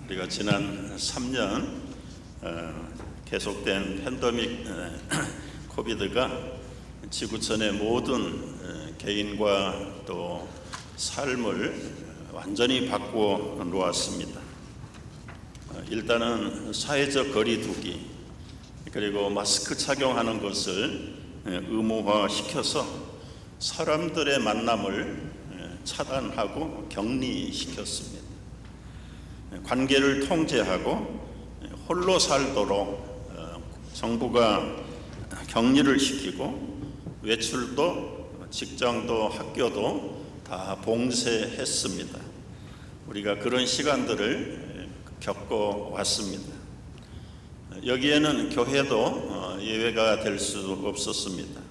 우리가 지난 3년 계속된 팬데믹 코비드가 지구촌의 모든 개인과 또 삶을 완전히 바꾸어 놓았습니다. 일단은 사회적 거리 두기, 그리고 마스크 착용하는 것을 의무화시켜서 사람들의 만남을 차단하고 격리시켰습니다. 관계를 통제하고 홀로 살도록 정부가 격리를 시키고 외출도 직장도 학교도 다 봉쇄했습니다. 우리가 그런 시간들을 겪어왔습니다. 여기에는 교회도 예외가 될 수 없었습니다.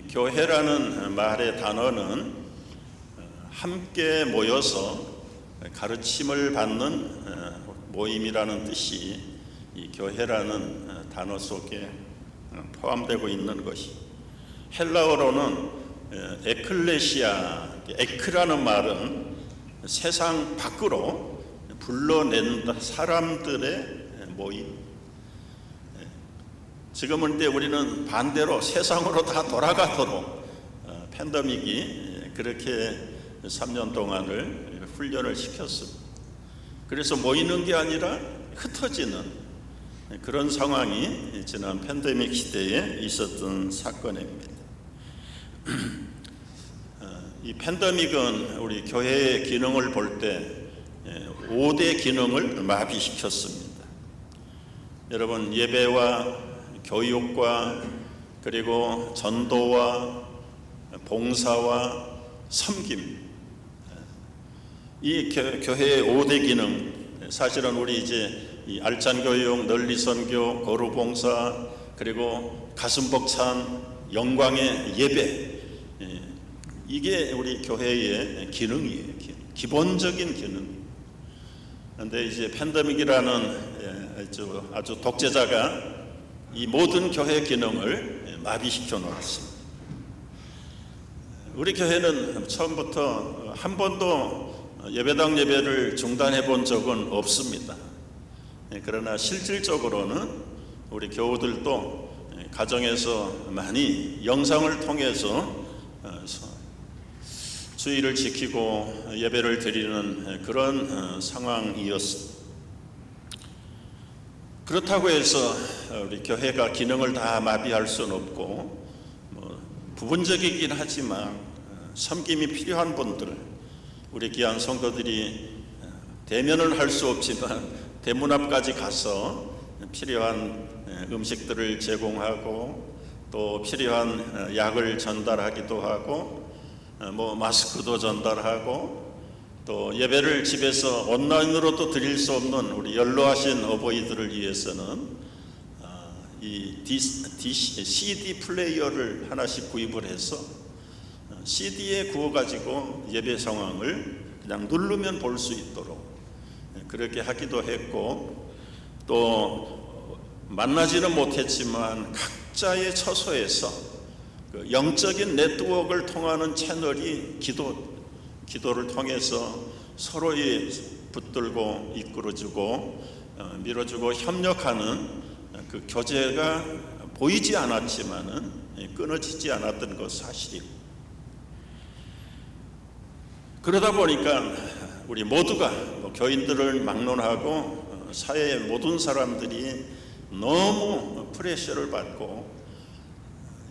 교회라는 말의 단어는 함께 모여서 가르침을 받는 모임이라는 뜻이 이 교회라는 단어 속에 포함되고 있는 것이, 헬라어로는 에클레시아, 에크라는 말은 세상 밖으로 불러낸다, 사람들의 모임. 지금은 근데 우리는 반대로 세상으로 다 돌아가도록 팬데믹이 그렇게 3년 동안을 훈련을 시켰습니다. 그래서 모이는 게 아니라 흩어지는 그런 상황이 지난 팬데믹 시대에 있었던 사건입니다. 이 팬데믹은 우리 교회의 기능을 볼 때 5대 기능을 마비시켰습니다. 여러분, 예배와 교육과 그리고 전도와 봉사와 섬김, 이 교회의 5대 기능, 사실은 우리 이제 이 알찬 교육, 널리 선교, 거루 봉사, 그리고 가슴 벅찬 영광의 예배, 이게 우리 교회의 기능이에요. 기본적인 기능. 그런데 이제 팬데믹이라는 아주 독재자가 이 모든 교회 기능을 마비시켜 놓았습니다. 우리 교회는 처음부터 한 번도 예배당 예배를 중단해 본 적은 없습니다. 그러나 실질적으로는 우리 교우들도 가정에서 많이 영상을 통해서 주의를 지키고 예배를 드리는 그런 상황이었습니다. 그렇다고 해서 우리 교회가 기능을 다 마비할 수는 없고, 부분적이긴 하지만 섬김이 필요한 분들, 우리 귀한 성도들이 대면을 할 수 없지만 대문 앞까지 가서 필요한 음식들을 제공하고 또 필요한 약을 전달하기도 하고 마스크도 전달하고, 또 예배를 집에서 온라인으로도 드릴 수 없는 우리 연로하신 어버이들을 위해서는 이 CD 플레이어를 하나씩 구입을 해서 CD에 구워가지고 예배 상황을 그냥 누르면 볼 수 있도록 그렇게 하기도 했고, 또 만나지는 못했지만 각자의 처소에서 그 영적인 네트워크를 통하는 채널이 기도를 통해서 서로의 붙들고 이끌어주고 밀어주고 협력하는 그 교제가 보이지 않았지만은 끊어지지 않았던 것 사실이고, 그러다 보니까 우리 모두가 교인들을 막론하고 사회의 모든 사람들이 너무 프레셔를 받고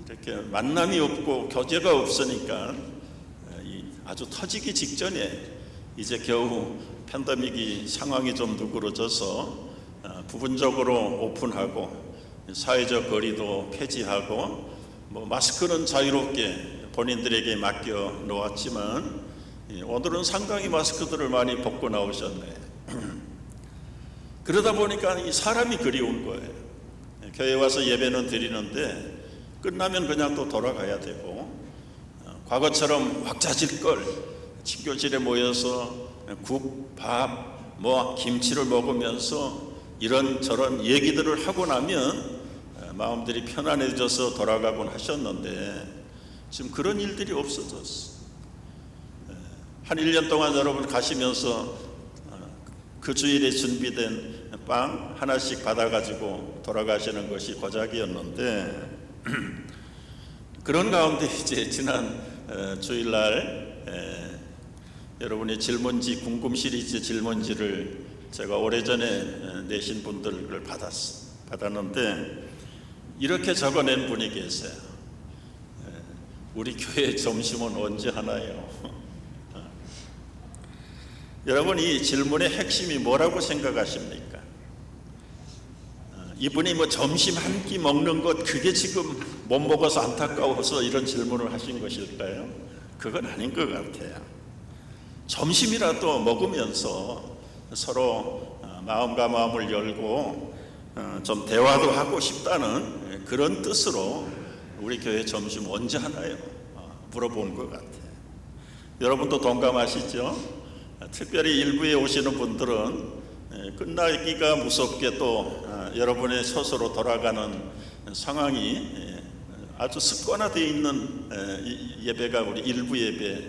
이렇게 만남이 없고 교제가 없으니까 아주 터지기 직전에 이제 겨우 팬데믹이 상황이 좀 누그러져서 부분적으로 오픈하고 사회적 거리도 폐지하고 마스크는 자유롭게 본인들에게 맡겨 놓았지만 오늘은 상당히 마스크들을 많이 벗고 나오셨네. 그러다 보니까 이 사람이 그리운 거예요. 교회 와서 예배는 드리는데 끝나면 그냥 또 돌아가야 되고, 과거처럼 왁자질걸 친교실에 모여서 국, 밥, 김치를 먹으면서 이런저런 얘기들을 하고 나면 마음들이 편안해져서 돌아가곤 하셨는데, 지금 그런 일들이 없어졌어. 한 1년 동안 여러분 가시면서 그 주일에 준비된 빵 하나씩 받아가지고 돌아가시는 것이 고작이었는데 그런 가운데 이제 지난 주일날 여러분의 질문지 궁금 시리즈 질문지를 제가 오래전에 내신 분들을 받았는데 이렇게 적어낸 분이 계세요. 우리 교회 점심은 언제 하나요? 여러분, 이 질문의 핵심이 뭐라고 생각하십니까? 이분이 뭐 점심 한 끼 먹는 것 그게 지금 못 먹어서 안타까워서 이런 질문을 하신 것일까요? 그건 아닌 것 같아요. 점심이라도 먹으면서 서로 마음과 마음을 열고 좀 대화도 하고 싶다는 그런 뜻으로 우리 교회 점심 언제 하나요? 물어본 것 같아요. 여러분도 동감하시죠? 특별히 일부에 오시는 분들은 끝나기가 무섭게 또 여러분의 스스로 돌아가는 상황이 아주 습관화되어 있는 예배가 우리 일부 예배.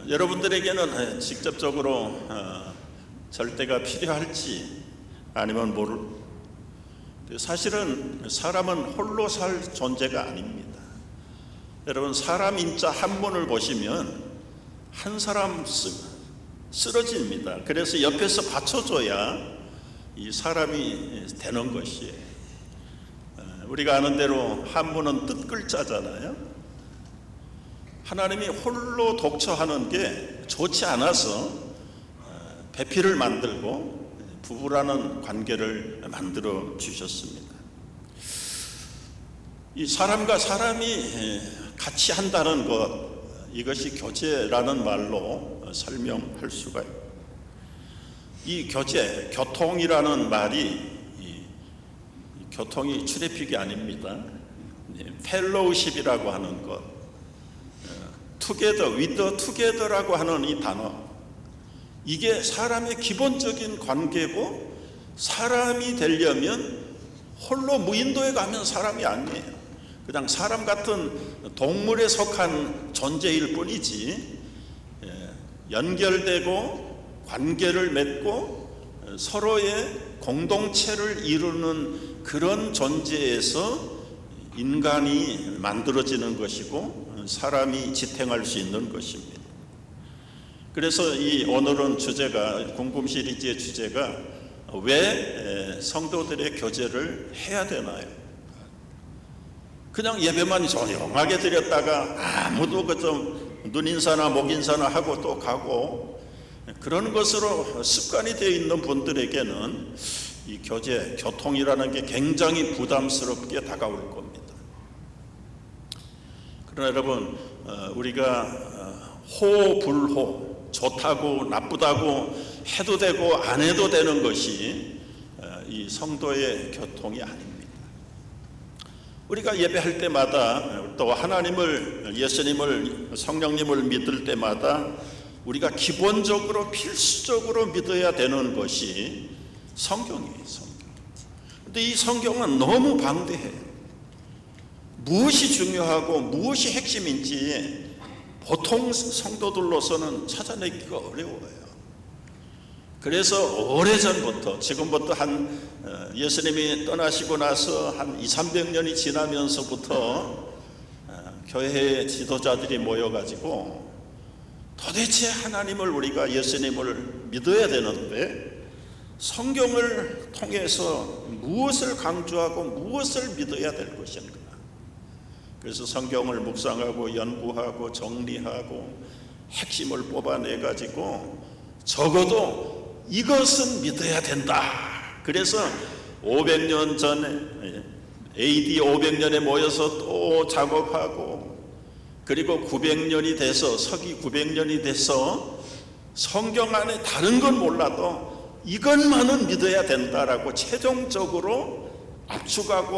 여러분들에게는 직접적으로 절대가 필요할지 아니면 모를. 사실은 사람은 홀로 살 존재가 아닙니다. 여러분, 사람 인자 한문을 보시면 한 사람 쓰러집니다. 그래서 옆에서 받쳐줘야 이 사람이 되는 것이에요. 우리가 아는 대로 한문은 뜻글자잖아요. 하나님이 홀로 독처하는 게 좋지 않아서 배필을 만들고 부부라는 관계를 만들어 주셨습니다. 이 사람과 사람이 같이 한다는 것, 이것이 교제라는 말로 설명할 수가 있습니다. 이 교제, 교통이라는 말이 교통이 트래픽이 아닙니다. 펠로우십이라고 하는 것, 투게더, 위더 투게더라고 하는 이 단어, 이게 사람의 기본적인 관계고, 사람이 되려면 홀로 무인도에 가면 사람이 아니에요. 그냥 사람 같은 동물에 속한 존재일 뿐이지, 연결되고 관계를 맺고 서로의 공동체를 이루는 그런 존재에서 인간이 만들어지는 것이고 사람이 지탱할 수 있는 것입니다. 그래서 오늘은 주제가, 궁금 시리즈의 주제가 왜 성도들의 교제를 해야 되나요? 그냥 예배만 조용하게 드렸다가 아무도 좀 눈인사나 목인사나 하고 또 가고, 그런 것으로 습관이 되어 있는 분들에게는 이 교제, 교통이라는 게 굉장히 부담스럽게 다가올 겁니다. 그러나 여러분, 우리가 호불호, 좋다고 나쁘다고 해도 되고 안 해도 되는 것이 이 성도의 교통이 아닙니다. 우리가 예배할 때마다, 또 하나님을, 예수님을, 성령님을 믿을 때마다 우리가 기본적으로 필수적으로 믿어야 되는 것이 성경이에요. 성경. 근데 이 성경은 너무 방대해요. 무엇이 중요하고 무엇이 핵심인지 보통 성도들로서는 찾아내기가 어려워요. 그래서 오래전부터, 지금부터 예수님이 떠나시고 나서 한 200~300년이 지나면서부터 교회의 지도자들이 모여가지고 도대체 하나님을, 우리가 예수님을 믿어야 되는데 성경을 통해서 무엇을 강조하고 무엇을 믿어야 될 것인가. 그래서 성경을 묵상하고 연구하고 정리하고 핵심을 뽑아내가지고 적어도 이것은 믿어야 된다. 그래서 500년 전에, AD 500년에 모여서 또 작업하고, 그리고 900년이 돼서, 서기 900년이 돼서 성경 안에 다른 건 몰라도 이것만은 믿어야 된다라고 최종적으로 압축한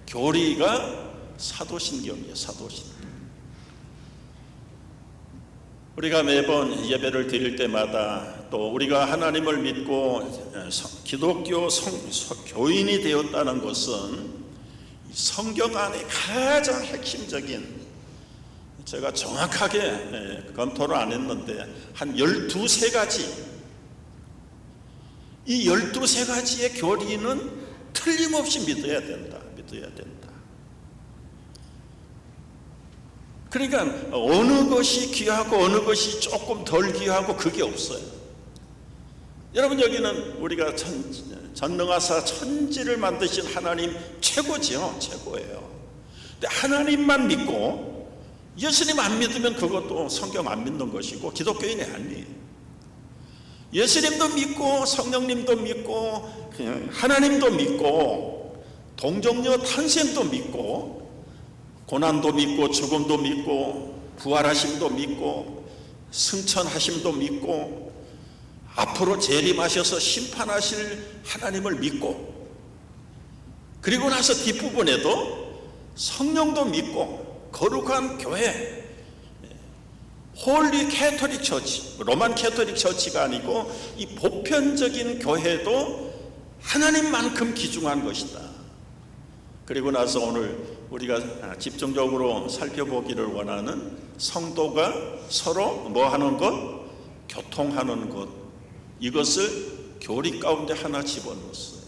교리가 사도신경이에요. 사도신경. 우리가 매번 예배를 드릴 때마다, 또 우리가 하나님을 믿고 기독교 교인이 되었다는 것은 성경 안에 가장 핵심적인 제가 정확하게 검토를 안 했는데 한 12가지, 이 12가지의 교리는 틀림없이 믿어야 된다. 그러니까 어느 것이 귀하고 어느 것이 조금 덜 귀하고 그게 없어요. 여러분, 여기는 우리가 전능하사 천지를 만드신 하나님 최고지요. 최고예요. 근데 하나님만 믿고 예수님 안 믿으면 그것도 성경 안 믿는 것이고 기독교인이 아니에요. 예수님도 믿고 성령님도 믿고 하나님도 믿고 동정녀 탄생도 믿고 고난도 믿고 죽음도 믿고 부활하심도 믿고 승천하심도 믿고 앞으로 재림하셔서 심판하실 하나님을 믿고, 그리고 나서 뒷부분에도 성령도 믿고 거룩한 교회, 홀리 캐토릭 처치, 로만 캐토릭 처치가 아니고 이 보편적인 교회도 하나님만큼 귀중한 것이다. 그리고 나서 오늘 우리가 집중적으로 살펴보기를 원하는 성도가 서로 뭐 하는 것? 교통하는 것. 이것을 교리 가운데 하나 집어넣었어요.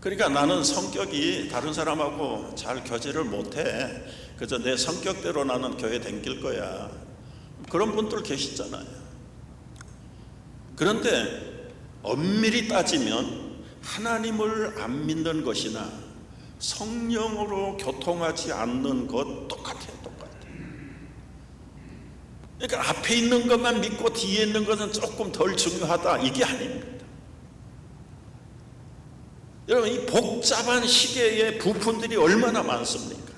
그러니까 나는 성격이 다른 사람하고 잘 교제를 못해, 그저 내 성격대로 나는 교회 다닐 거야, 그런 분들 계시잖아요. 그런데 엄밀히 따지면 하나님을 안 믿는 것이나 성령으로 교통하지 않는 것 똑같아요. 그러니까 앞에 있는 것만 믿고 뒤에 있는 것은 조금 덜 중요하다, 이게 아닙니다. 여러분, 이 복잡한 시계의 부품들이 얼마나 많습니까?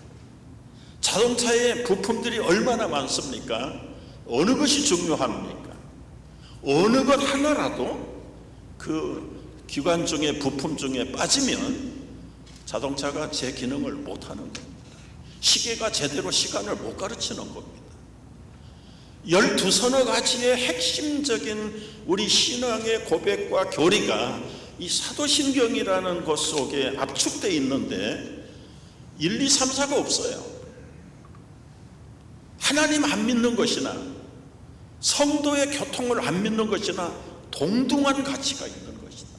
자동차의 부품들이 얼마나 많습니까? 어느 것이 중요합니까? 어느 것 하나라도 그 기관 중에 부품 중에 빠지면 자동차가 제 기능을 못하는 겁니다. 시계가 제대로 시간을 못 가르치는 겁니다. 12서너 가지의 핵심적인 우리 신앙의 고백과 교리가 이 사도신경이라는 것 속에 압축되어 있는데 1, 2, 3, 4가 없어요. 하나님 안 믿는 것이나 성도의 교통을 안 믿는 것이나 동등한 가치가 있는 것이다.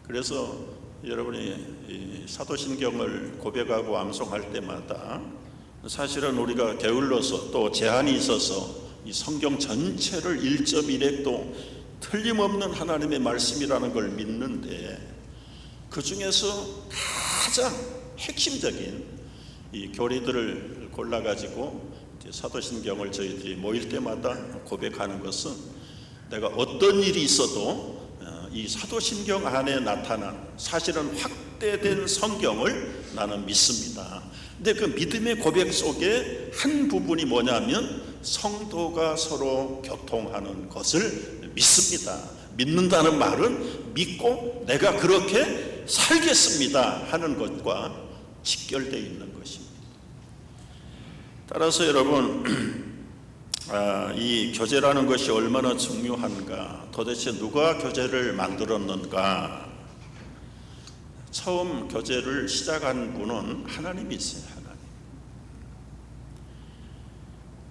그래서 여러분이 이 사도신경을 고백하고 암송할 때마다 사실은 우리가 게을러서 또 제한이 있어서 이 성경 전체를 1.1핵도 틀림없는 하나님의 말씀이라는 걸 믿는데, 그 중에서 가장 핵심적인 이 교리들을 골라가지고 사도신경을 저희들이 모일 때마다 고백하는 것은, 내가 어떤 일이 있어도 이 사도신경 안에 나타난 사실은 확대된 성경을 나는 믿습니다. 근데 그 믿음의 고백 속에 한 부분이 뭐냐면 성도가 서로 교통하는 것을 믿습니다. 믿는다는 말은 믿고 내가 그렇게 살겠습니다 하는 것과 직결되어 있는 것입니다. 따라서 여러분, 이 교제라는 것이 얼마나 중요한가, 도대체 누가 교제를 만들었는가. 처음 교제를 시작한 분은 하나님이세요.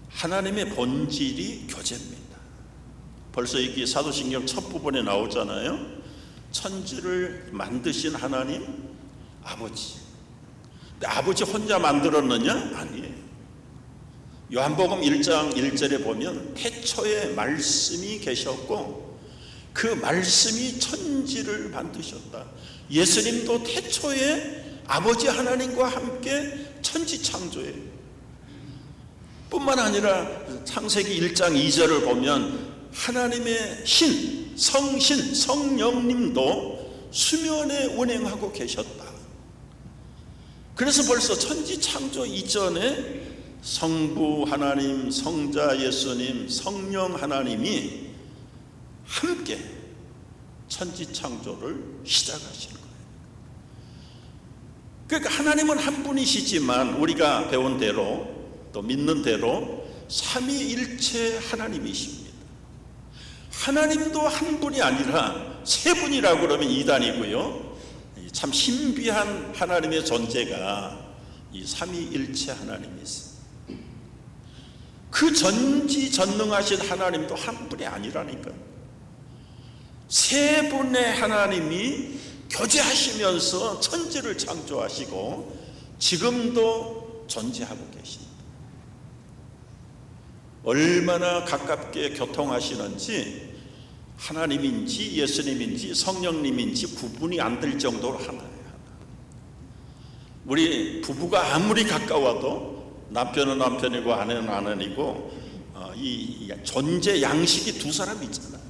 하나님의 본질이 교제입니다. 벌써 여기 사도신경 첫 부분에 나오잖아요. 천지를 만드신 하나님 아버지. 근데 아버지 혼자 만들었느냐? 아니에요. 요한복음 1장 1절에 보면 태초에 말씀이 계셨고 그 말씀이 천지를 만드셨다. 예수님도 태초에 아버지 하나님과 함께 천지 창조예요. 뿐만 아니라 창세기 1장 2절을 보면 하나님의 신, 성신, 성령님도 수면에 운행하고 계셨다. 그래서 벌써 천지 창조 이전에 성부 하나님, 성자 예수님, 성령 하나님이 함께 천지 창조를 시작하신 거예요. 그러니까 하나님은 한 분이시지만 우리가 배운 대로 또 믿는 대로 삼위일체 하나님이십니다. 하나님도 한 분이 아니라 세 분이라고 그러면 이단이고요. 참 신비한 하나님의 존재가 이 삼위일체 하나님이 있어요. 그 전지전능하신 하나님도 한 분이 아니라니까요. 세 분의 하나님이 교제하시면서 천지를 창조하시고 지금도 존재하고 계십니다. 얼마나 가깝게 교통하시는지 하나님인지 예수님인지 성령님인지 구분이 안 될 정도로 하나예요. 우리 부부가 아무리 가까워도 남편은 남편이고 아내는 아내이고 이 존재 양식이 두 사람이 있잖아요.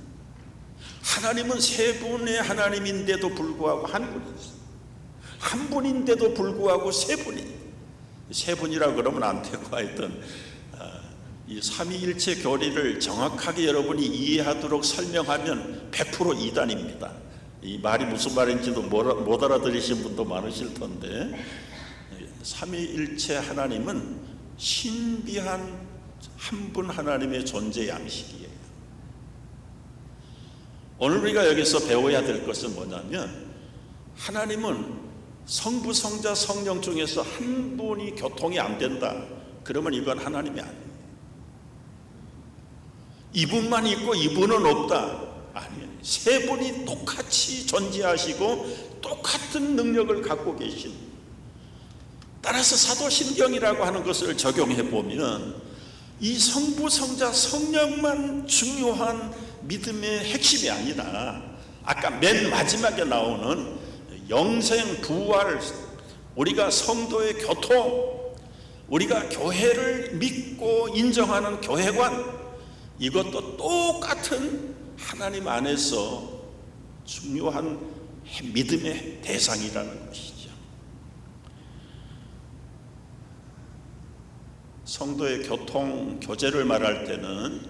하나님은 세 분의 하나님인데도 불구하고 한 분이죠. 한 분인데도 불구하고 세 분이라고 그러면 안 되고 하여튼 이 삼위일체 교리를 정확하게 여러분이 이해하도록 설명하면 100% 이단입니다. 이 말이 무슨 말인지도 못 알아들으신 분도 많으실 텐데, 삼위일체 하나님은 신비한 한 분 하나님의 존재 양식이에요. 오늘 우리가 여기서 배워야 될 것은 뭐냐면, 하나님은 성부, 성자, 성령 중에서 한 분이 교통이 안 된다, 그러면 이건 하나님이 아니에요. 이분만 있고 이분은 없다, 아니에요. 세 분이 똑같이 존재하시고 똑같은 능력을 갖고 계신, 따라서 사도신경이라고 하는 것을 적용해 보면 이 성부, 성자, 성령만 중요한 믿음의 핵심이 아니라 아까 맨 마지막에 나오는 영생, 부활, 우리가 성도의 교통, 우리가 교회를 믿고 인정하는 교회관, 이것도 똑같은 하나님 안에서 중요한 믿음의 대상이라는 것이죠. 성도의 교통, 교제를 말할 때는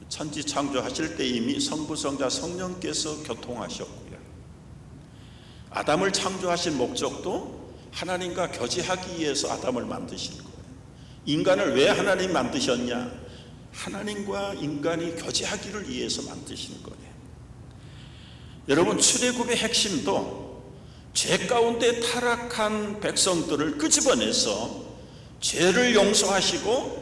천지 창조하실 때 이미 성부, 성자, 성령께서 교통하셨고요. 아담을 창조하신 목적도 하나님과 교제하기 위해서 아담을 만드신 거예요. 인간을 왜 하나님 만드셨냐? 하나님과 인간이 교제하기를 위해서 만드신 거예요. 여러분, 출애굽의 핵심도 죄 가운데 타락한 백성들을 끄집어내서 죄를 용서하시고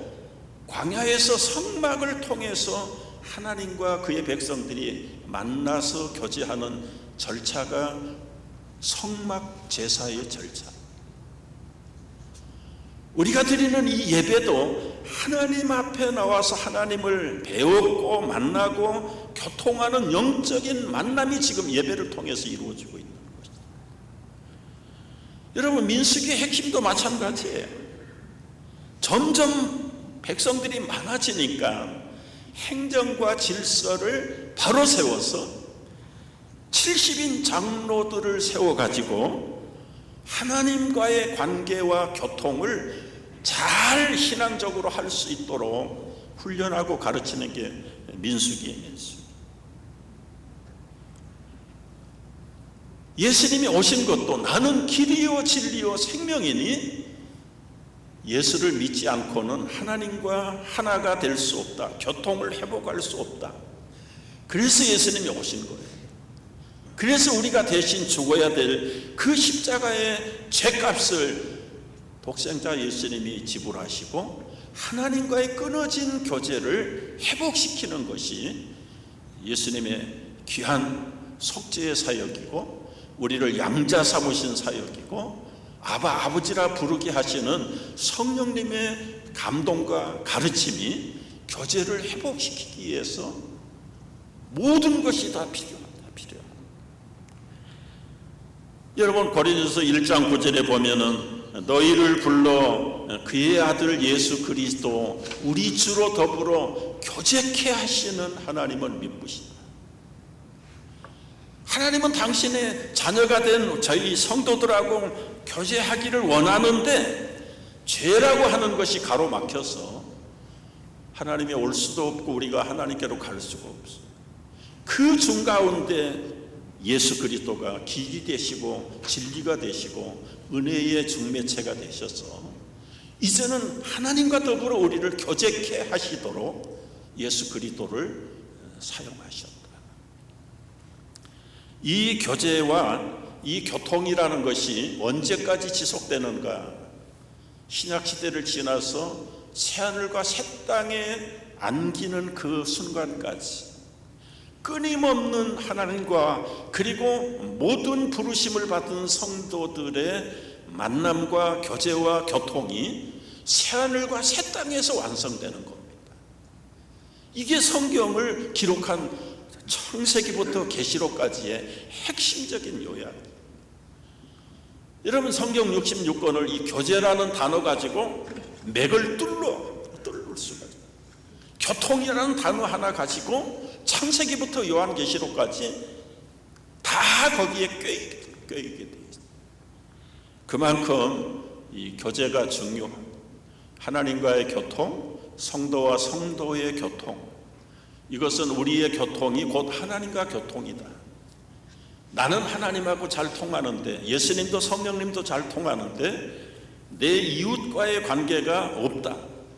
광야에서 성막을 통해서 하나님과 그의 백성들이 만나서 교제하는 절차가 성막 제사의 절차. 우리가 드리는 이 예배도 하나님 앞에 나와서 하나님을 배웠고 만나고 교통하는 영적인 만남이 지금 예배를 통해서 이루어지고 있는 것입니다. 여러분, 민수기의 핵심도 마찬가지예요. 점점 백성들이 많아지니까 행정과 질서를 바로 세워서 70인 장로들을 세워가지고 하나님과의 관계와 교통을 잘 신앙적으로 할 수 있도록 훈련하고 가르치는 게 민수기예요. 민수기. 예수님이 오신 것도 나는 길이요 진리요 생명이니 예수를 믿지 않고는 하나님과 하나가 될 수 없다, 교통을 회복할 수 없다. 그래서 예수님이 오신 거예요. 그래서 우리가 대신 죽어야 될 그 십자가의 죄값을 독생자 예수님이 지불하시고 하나님과의 끊어진 교제를 회복시키는 것이 예수님의 귀한 속죄의 사역이고, 우리를 양자 삼으신 사역이고, 아버지라 부르게 하시는 성령님의 감동과 가르침이 교제를 회복시키기 위해서 모든 것이 다 필요합니다. 여러분, 고린도서 1장 9절에 보면은 너희를 불러 그의 아들 예수 그리스도 우리 주로 더불어 교제케 하시는 하나님을 믿으시다. 하나님은 당신의 자녀가 된 저희 성도들하고 교제하기를 원하는데 죄라고 하는 것이 가로막혀서 하나님이 올 수도 없고 우리가 하나님께로 갈 수가 없어요. 그 중가운데 예수 그리스도가 길이 되시고 진리가 되시고 은혜의 중매체가 되셔서 이제는 하나님과 더불어 우리를 교제케 하시도록 예수 그리스도를 사용하셨다. 이 교제와 이 교통이라는 것이 언제까지 지속되는가? 신약 시대를 지나서 새하늘과 새 땅에 안기는 그 순간까지 끊임없는 하나님과 그리고 모든 부르심을 받은 성도들의 만남과 교제와 교통이 새하늘과 새 땅에서 완성되는 겁니다. 이게 성경을 기록한 창세기부터 계시록까지의 핵심적인 요약이에요. 여러분, 성경 66권을 이 교제라는 단어 가지고 맥을 뚫을 수가 있어요. 교통이라는 단어 하나 가지고 창세기부터 요한계시록까지 다 거기에 껴있게 되어 있어요. 그만큼 이 교제가 중요합니다. 하나님과의 교통, 성도와 성도의 교통, 이것은 우리의 교통이 곧 하나님과 교통이다. 나는 하나님하고 잘 통하는데, 예수님도 성령님도 잘 통하는데 내 이웃과의 관계가 없다.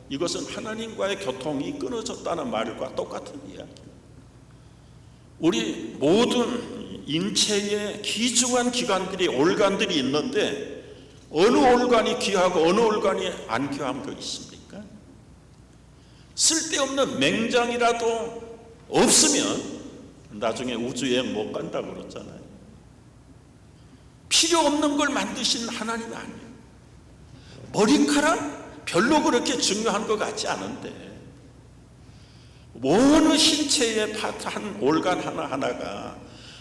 이것은 하나님과의 교통이 끊어졌다는 말과 똑같은 이야기입니다. 우리 모든 인체에 귀중한 기관들이, 올간들이 있는데 어느 올간이 귀하고 어느 올간이 안 귀한 거 있습니까? 쓸데없는 맹장이라도 없으면 나중에 우주여행 못 간다고 그러잖아요. 필요 없는 걸 만드신 하나님이 아니에요. 머리카락 별로 그렇게 중요한 것 같지 않은데 어느 신체의 파트 한 올간 하나하나가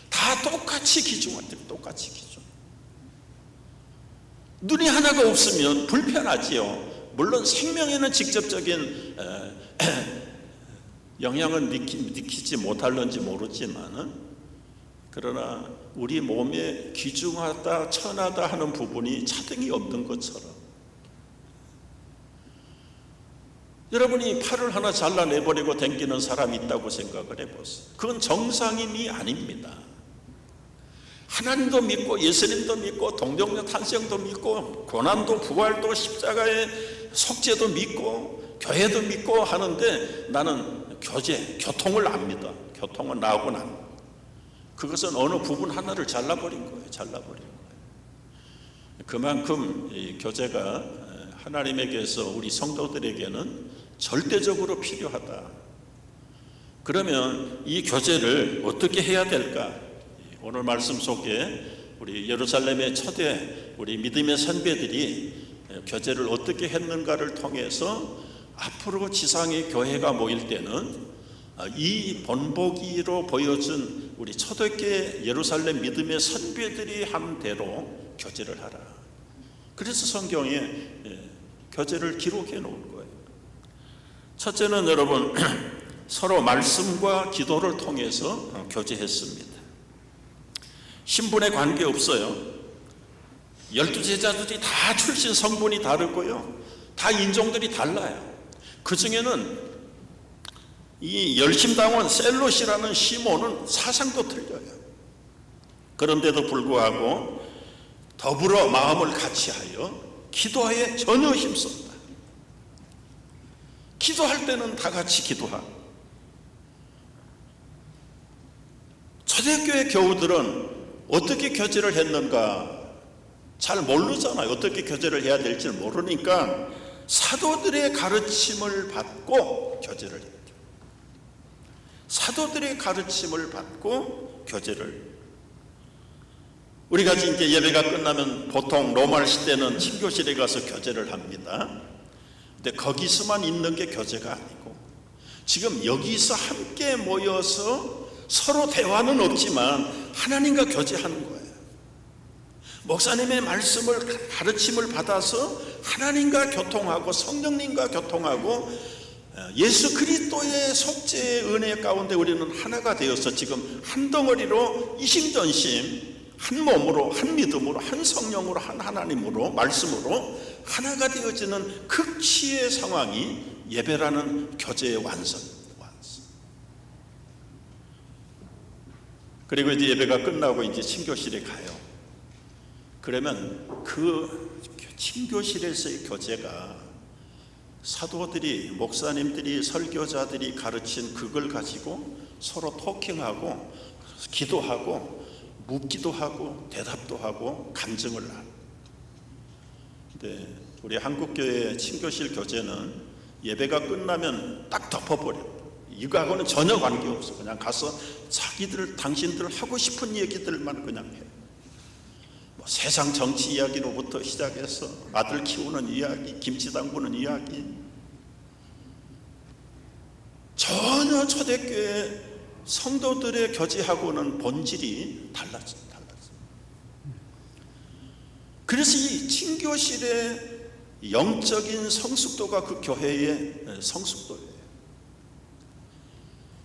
다 똑같이 귀중한데, 똑같이 귀중. 눈이 하나가 없으면 불편하지요. 물론 생명에는 직접적인 영향을 미치지 못할런지 모르지만, 그러나 우리 몸에 귀중하다, 천하다 하는 부분이 차등이 없는 것처럼 여러분이 팔을 하나 잘라내버리고 댕기는 사람이 있다고 생각을 해보세요. 그건 정상인이 아닙니다. 하나님도 믿고 예수님도 믿고 동정녀 탄생도 믿고 고난도 부활도 십자가의 속죄도 믿고 교회도 믿고 하는데 나는 교통을 안 믿어. 교통은 나하고는 안 믿어. 그것은 어느 부분 하나를 잘라버린 거예요. 잘라버린 거예요. 그만큼 이 교제가 하나님에게서 우리 성도들에게는 절대적으로 필요하다. 그러면 이 교제를 어떻게 해야 될까? 오늘 말씀 속에 우리 예루살렘의 초대 우리 믿음의 선배들이 교제를 어떻게 했는가를 통해서 앞으로 지상의 교회가 모일 때는 이 본보기로 보여준 우리 초대교회 예루살렘 믿음의 선배들이 한 대로 교제를 하라. 그래서 성경에 교제를 기록해 놓은 거예요. 첫째는 여러분, 서로 말씀과 기도를 통해서 교제했습니다. 신분에 관계없어요. 12제자들이 다 출신 성분이 다르고요, 다 인종들이 달라요. 그 중에는 이 열심당원 셀롯이라는 시몬은 사상도 틀려요. 그런데도 불구하고 더불어 마음을 같이하여 기도에 전혀 힘썼다. 기도할 때는 다 같이 기도하고. 초대교회 교우들은 어떻게 교제를 했는가 잘 모르잖아요. 어떻게 교제를 해야 될지 모르니까 사도들의 가르침을 받고 교제를 했죠. 사도들의 가르침을 받고 교제를. 우리가 이제 예배가 끝나면 보통 로마 시대는 침교실에 가서 교제를 합니다. 근데 거기서만 있는 게 교제가 아니고 지금 여기서 함께 모여서 서로 대화는 없지만 하나님과 교제하는 거예요. 목사님의 말씀을, 가르침을 받아서 하나님과 교통하고 성령님과 교통하고 예수 그리스도의 속죄의 은혜 가운데 우리는 하나가 되어서 지금 한 덩어리로 이심전심 한 몸으로, 한 믿음으로, 한 성령으로, 한 하나님으로, 말씀으로 하나가 되어지는 극치의 상황이 예배라는 교제의 완성입니다. 그리고 이제 예배가 끝나고 이제 친교실에 가요. 그러면 그 친교실에서의 교제가 사도들이, 목사님들이, 설교자들이 가르친 그걸 가지고 서로 토킹하고 기도하고 묻기도 하고 대답도 하고 간증을 하고. 근데 우리 한국교회 친교실 교재는 예배가 끝나면 딱 덮어버려. 이거하고는 전혀 관계없어. 그냥 가서 당신들 하고 싶은 얘기들만 그냥 해. 뭐 세상 정치 이야기로부터 시작해서 아들 키우는 이야기, 김치 담그는 이야기, 전혀 초대교회 성도들의 교제하고는 본질이 달랐어. 그래서 이 친교실의 영적인 성숙도가 그 교회의 성숙도예요.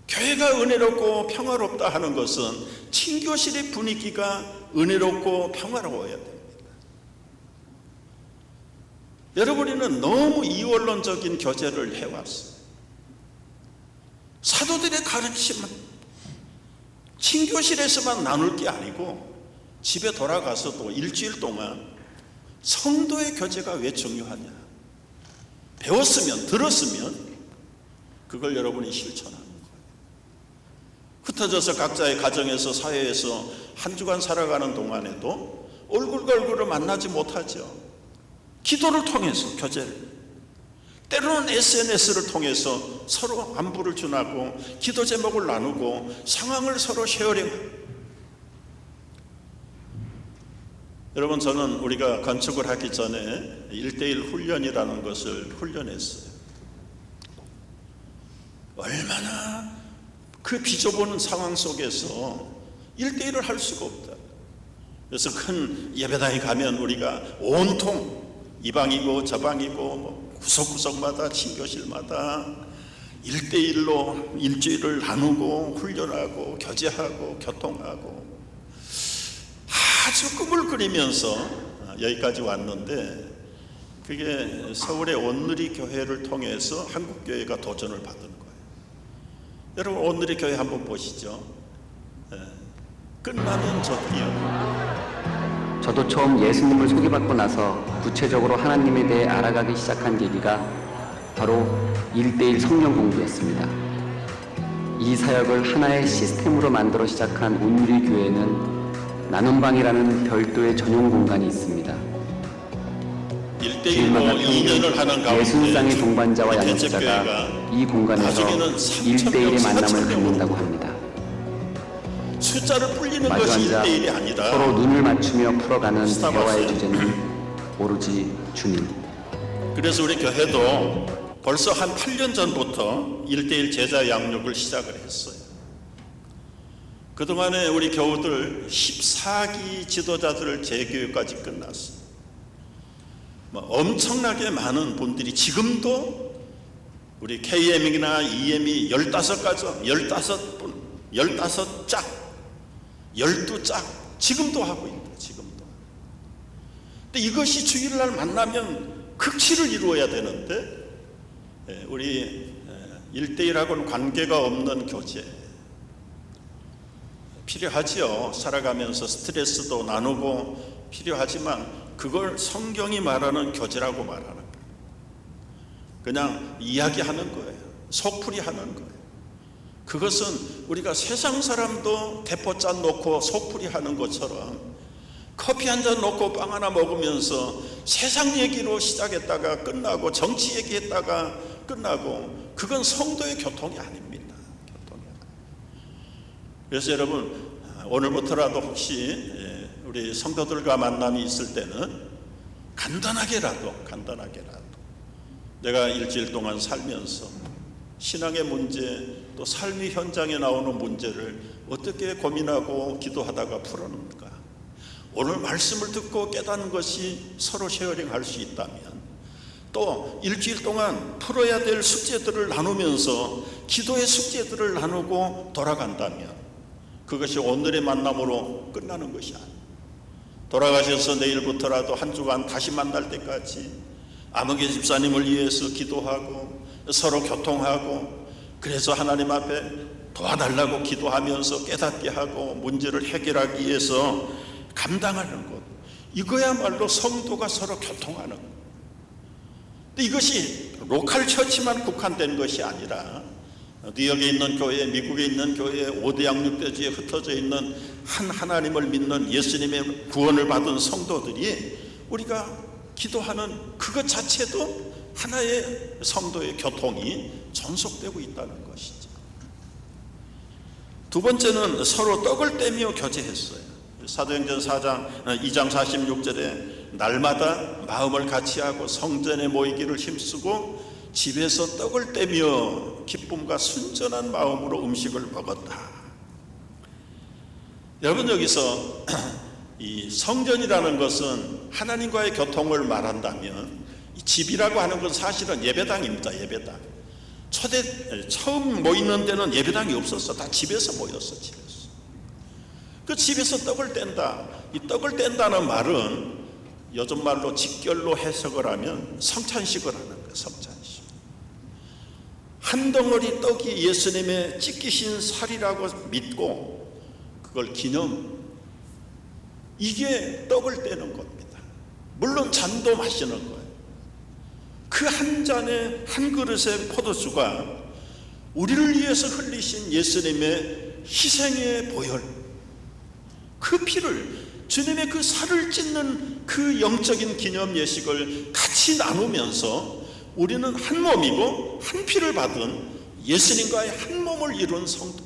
교회가 은혜롭고 평화롭다 하는 것은 친교실의 분위기가 은혜롭고 평화로워야 됩니다. 여러분이는 너무 이원론적인 교제를 해왔어요. 사도들의 가르침은 친교실에서만 나눌 게 아니고 집에 돌아가서도 일주일 동안 성도의 교제가 왜 중요하냐? 배웠으면, 들었으면 그걸 여러분이 실천하는 거예요. 흩어져서 각자의 가정에서, 사회에서 한 주간 살아가는 동안에도 얼굴과 얼굴을 만나지 못하죠. 기도를 통해서 교제를, 때로는 SNS를 통해서 서로 안부를 전하고 기도 제목을 나누고 상황을 서로 쉐어링. 여러분, 저는 우리가 건축을 하기 전에 1:1 훈련이라는 것을 훈련했어요. 얼마나 그 비좁은 상황 속에서 1:1을 할 수가 없다. 그래서 큰 예배당에 가면 우리가 온통 이 방이고 저 방이고 뭐 구석구석마다 친교실마다 1:1로 일주일을 나누고 훈련하고 교제하고 교통하고 아주 꿈을 그리면서 여기까지 왔는데, 그게 서울의 온누리 교회를 통해서 한국교회가 도전을 받은 거예요. 여러분, 온누리 교회 한번 보시죠. 끝나면 저기요. 저도 처음 예수님을 소개받고 나서 구체적으로 하나님에 대해 알아가기 시작한 계기가 바로 1:1 성경 공부였습니다. 이 사역을 하나의 시스템으로 만들어 시작한 온누리 교회는 나눔방이라는 별도의 전용 공간이 있습니다. 1:1로 2년을 하는 가운데 60쌍의 동반자와 양육자가 이 공간에서 1:1의 만남을 갖는다고 합니다. 숫자를 불리는 마주 것이 앉아 1:1이 아니라 서로 눈을 맞추며 풀어가는 대화의 주제는 오로지 주님. 그래서 우리 교회도 벌써 한 8년 전부터 1:1 제자 양육을 시작을 했어요. 그동안에 우리 교우들 14기 지도자들 재교육까지 끝났어요. 엄청나게 많은 분들이 지금도 우리 KM이나 EM이 15가정, 15분, 15짝, 12짝 지금도 하고 있다. 지금도. 근데 이것이 주일날 만나면 극치를 이루어야 되는데 우리 1:1하고는 관계가 없는 교제 필요하지요. 살아가면서 스트레스도 나누고 필요하지만 그걸 성경이 말하는 교제라고 말하는 거예요. 그냥 이야기하는 거예요. 속풀이 하는 거예요. 그것은 우리가 세상 사람도 대포잔 놓고 속풀이 하는 것처럼 커피 한 잔 놓고 빵 하나 먹으면서 세상 얘기로 시작했다가 끝나고 정치 얘기했다가 끝나고, 그건 성도의 교통이 아닙니다. 그래서 여러분, 오늘부터라도 혹시 우리 성도들과 만남이 있을 때는 간단하게라도 내가 일주일 동안 살면서 신앙의 문제, 또 삶의 현장에 나오는 문제를 어떻게 고민하고 기도하다가 풀었는가, 오늘 말씀을 듣고 깨닫는 것이 서로 쉐어링할 수 있다면, 또 일주일 동안 풀어야 될 숙제들을 나누면서 기도의 숙제들을 나누고 돌아간다면 그것이 오늘의 만남으로 끝나는 것이 아니에요. 돌아가셔서 내일부터라도 한 주간 다시 만날 때까지 아무개 집사님을 위해서 기도하고 서로 교통하고, 그래서 하나님 앞에 도와달라고 기도하면서 깨닫게 하고 문제를 해결하기 위해서 감당하는 것, 이거야말로 성도가 서로 교통하는 것. 근데 이것이 로컬 처치만 국한된 것이 아니라 뉴욕에 있는 교회, 미국에 있는 교회, 5대 양육대지에 흩어져 있는 한 하나님을 믿는 예수님의 구원을 받은 성도들이 우리가 기도하는 그것 자체도 하나의 성도의 교통이 전속되고 있다는 것이죠. 두 번째는 서로 떡을 떼며 교제했어요. 사도행전 2장 46절에 날마다 마음을 같이하고 성전에 모이기를 힘쓰고 집에서 떡을 떼며 기쁨과 순전한 마음으로 음식을 먹었다. 여러분, 여기서 이 성전이라는 것은 하나님과의 교통을 말한다면 이 집이라고 하는 건 사실은 예배당입니다. 예배당. 처음 모이는 데는 예배당이 없었어. 다 집에서 모였어. 집에서. 그 집에서 떡을 뗀다. 이 떡을 뗀다는 말은 요즘 말로 직결로 해석을 하면 성찬식을 하는 거예요. 성찬식. 한 덩어리 떡이 예수님의 찢기신 살이라고 믿고 그걸 기념, 이게 떡을 떼는 겁니다. 물론 잔도 마시는 거예요. 그 한 잔에 한 그릇의 포도주가 우리를 위해서 흘리신 예수님의 희생의 보혈, 그 피를, 주님의 그 살을 찢는 그 영적인 기념 예식을 같이 나누면서 우리는 한 몸이고 한 피를 받은 예수님과의 한 몸을 이룬 성도다.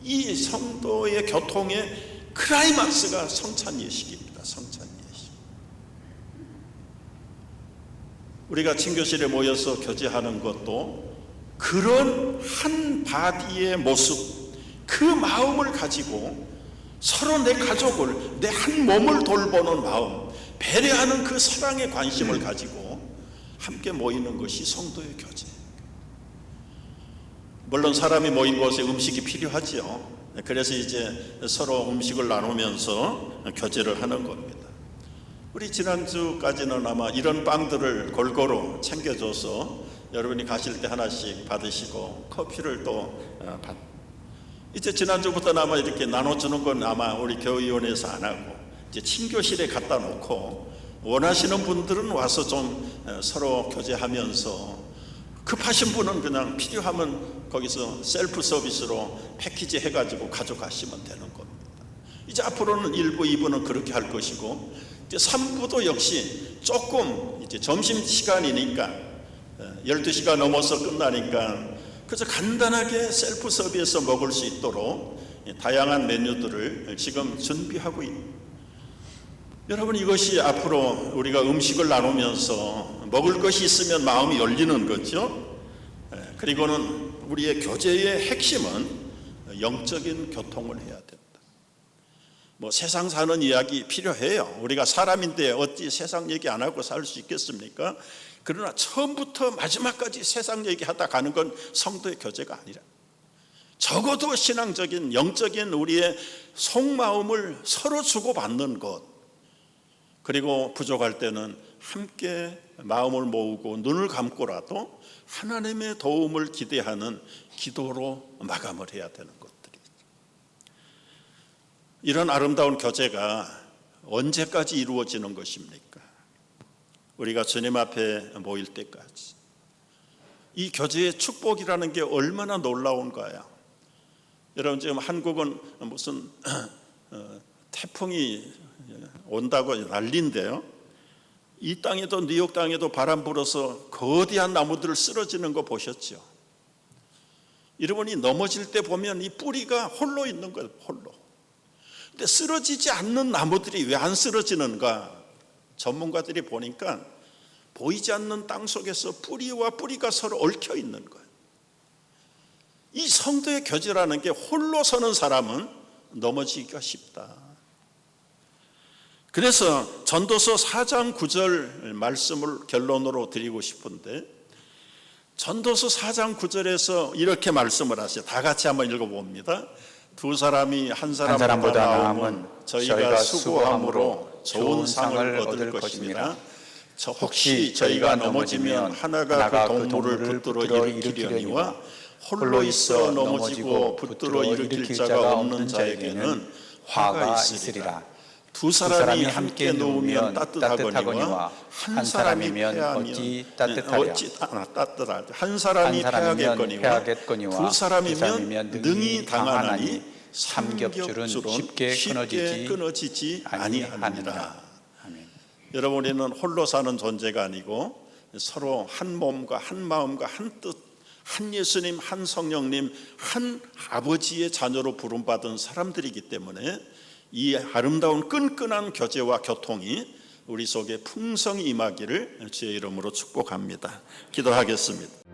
이 성도의 교통의 클라이막스가 성찬 예식입니다. 성찬 예식. 우리가 친교실에 모여서 교제하는 것도 그런 한 바디의 모습, 그 마음을 가지고 서로 내 가족을, 내 한 몸을 돌보는 마음, 배려하는 그 사랑의 관심을 가지고 함께 모이는 것이 성도의 교제. 물론 사람이 모인 곳에 음식이 필요하지요. 그래서 이제 서로 음식을 나누면서 교제를 하는 겁니다. 우리 지난주까지는 아마 이런 빵들을 골고루 챙겨줘서 여러분이 가실 때 하나씩 받으시고 커피를 또 이제 지난주부터는 아마 이렇게 나눠주는 건 아마 우리 교회위원회에서 안 하고 이제 친교실에 갖다 놓고 원하시는 분들은 와서 좀 서로 교제하면서 급하신 분은 그냥 필요하면 거기서 셀프 서비스로 패키지 해가지고 가져가시면 되는 겁니다. 이제 앞으로는 1부, 2부는 그렇게 할 것이고 이제 3부도 역시 조금 이제 점심시간이니까 12시가 넘어서 끝나니까 그래서 간단하게 셀프 서비스에서 먹을 수 있도록 다양한 메뉴들을 지금 준비하고 있습니다. 여러분, 이것이 앞으로 우리가 음식을 나누면서 먹을 것이 있으면 마음이 열리는 거죠. 그리고는 우리의 교제의 핵심은 영적인 교통을 해야 된다. 뭐 세상 사는 이야기 필요해요. 우리가 사람인데 어찌 세상 얘기 안 하고 살 수 있겠습니까? 그러나 처음부터 마지막까지 세상 얘기하다 가는 건 성도의 교제가 아니라 적어도 신앙적인 영적인 우리의 속마음을 서로 주고받는 것, 그리고 부족할 때는 함께 마음을 모으고 눈을 감고라도 하나님의 도움을 기대하는 기도로 마감을 해야 되는 것들이죠. 이런 아름다운 교제가 언제까지 이루어지는 것입니까? 우리가 주님 앞에 모일 때까지. 이 교제의 축복이라는 게 얼마나 놀라운가요? 여러분, 지금 한국은 무슨 태풍이 온다고 난리인데요. 이 땅에도, 뉴욕 땅에도 바람 불어서 거대한 나무들을 쓰러지는 거 보셨죠? 여러분이 넘어질 때 보면 이 뿌리가 홀로 있는 거예요. 홀로. 근데 쓰러지지 않는 나무들이 왜 안 쓰러지는가? 전문가들이 보니까 보이지 않는 땅 속에서 뿌리와 뿌리가 서로 얽혀 있는 거예요. 이 성도의 교제라는 게 홀로 서는 사람은 넘어지기가 쉽다. 그래서 전도서 4장 9절 말씀을 결론으로 드리고 싶은데, 전도서 4장 9절에서 이렇게 말씀을 하세요. 다 같이 한번 읽어봅니다. 두 사람이 한 사람보다 나으면 저희가 수고함으로 좋은 상을 얻을 것입니다. 혹시 저희가 넘어지면 하나가 그 동물을 붙들어 일으키려니와 홀로 있어 넘어지고 붙들어 일으킬 자가 없는 자에게는 화가 있으리라. 두 사람이 함께 누우면 따뜻하거니와 한 사람이면 어찌 따뜻하랴. 한 사람이 패하겠거니와 두 사람이면 능히 당하나니 삼겹줄은 쉽게 끊어지지 아니하느니라. 여러분, 우리는 홀로 사는 존재가 아니고 서로 한 몸과 한 마음과 한 뜻, 한 예수님, 한 성령님, 한 아버지의 자녀로 부름받은 사람들이기 때문에 이 아름다운 끈끈한 교제와 교통이 우리 속에 풍성히 임하기를 주의 이름으로 축복합니다. 기도하겠습니다.